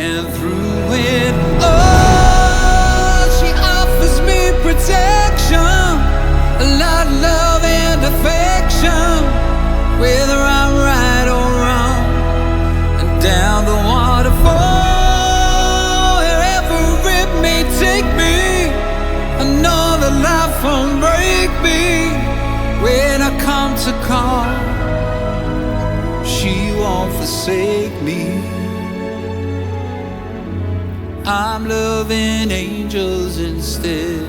And through it all, she offers me protection, a lot of love and affection, whether I'm right or wrong. And down the waterfall, wherever it may take me, I know that life won't break me. When I come to call, she won't forsake me. I'm loving angels instead.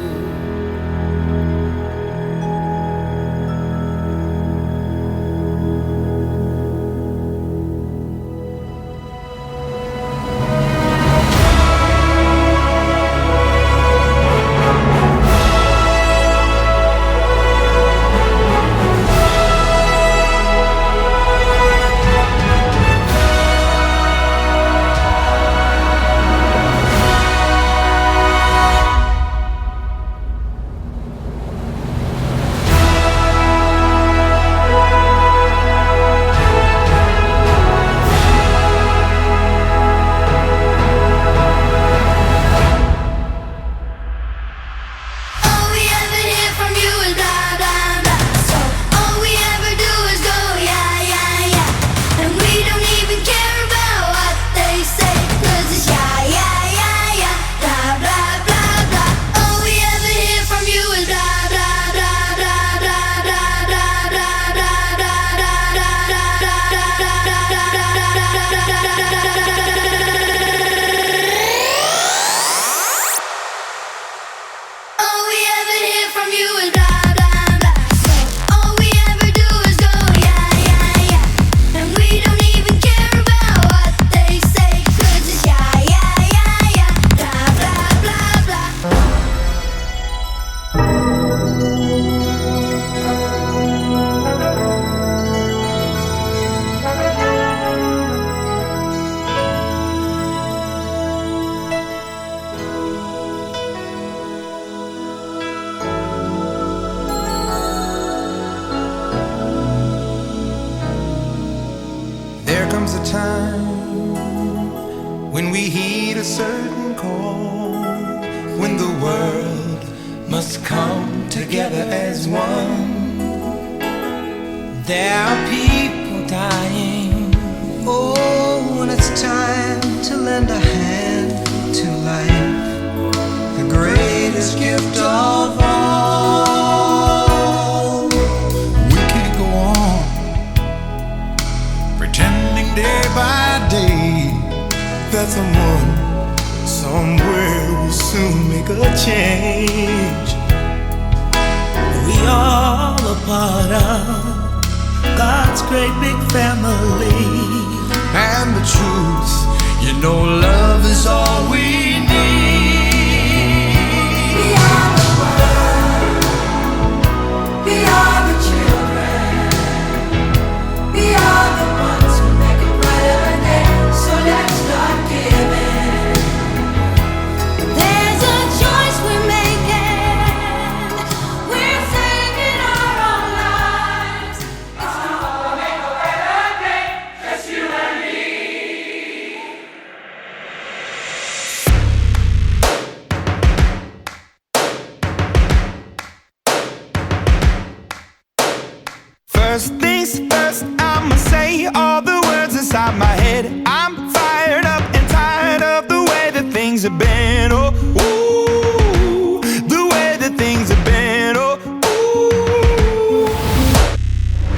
First things first, I'ma say all the words inside my head. I'm fired up and tired of the way that things have been. Oh, ooh, the way that things have been. Oh, ooh.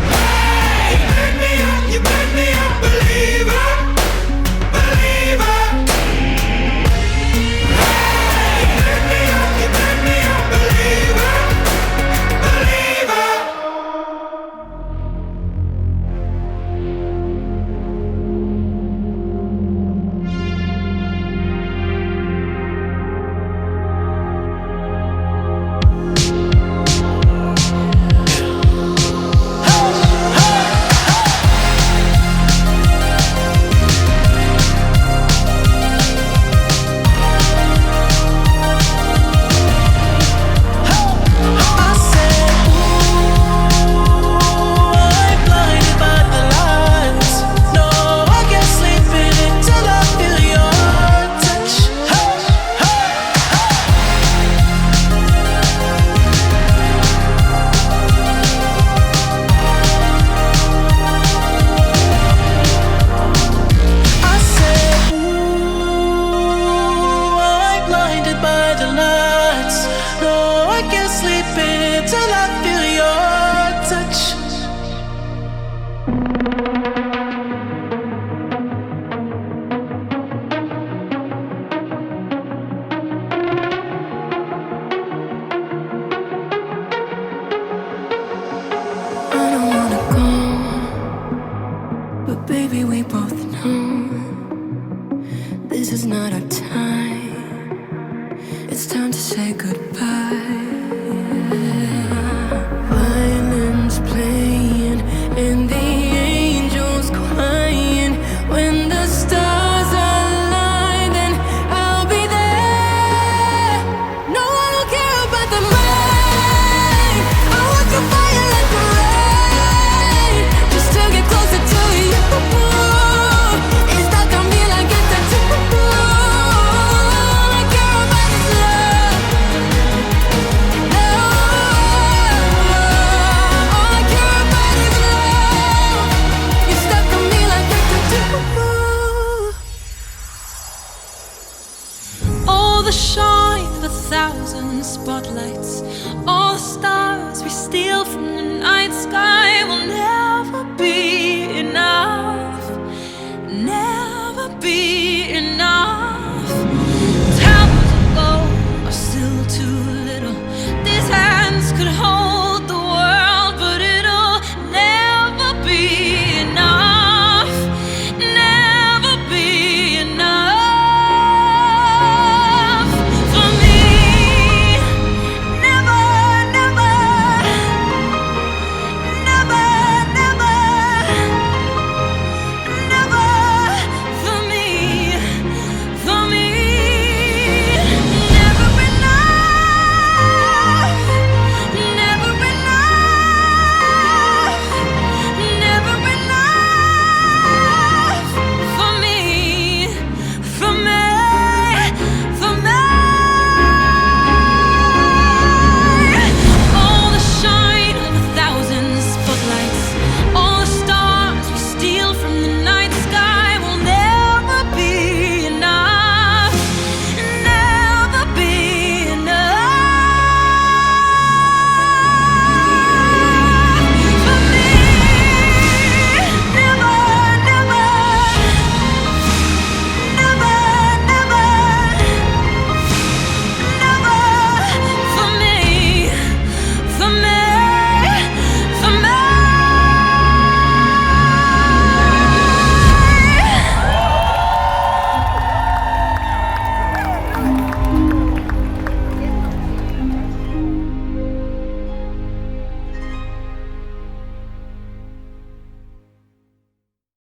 Hey, you made me a believer, believer. Hey, you made me a believer, believer. sleeping till I feel your touch. I don't wanna go, but baby, we both know this is not our time. It's time to say goodbye. Violins playing and the angels crying. When the stars align, then I'll be there. No, I don't care about the rain. I want your fire like the rain, just to get closer to you. It's stuck on me like it's a tattoo. All I care about is love. All I care about is love. You're stuck on me like it's a tattoo. All the shine of 1,000 spotlights, all the stars we steal from the night sky will never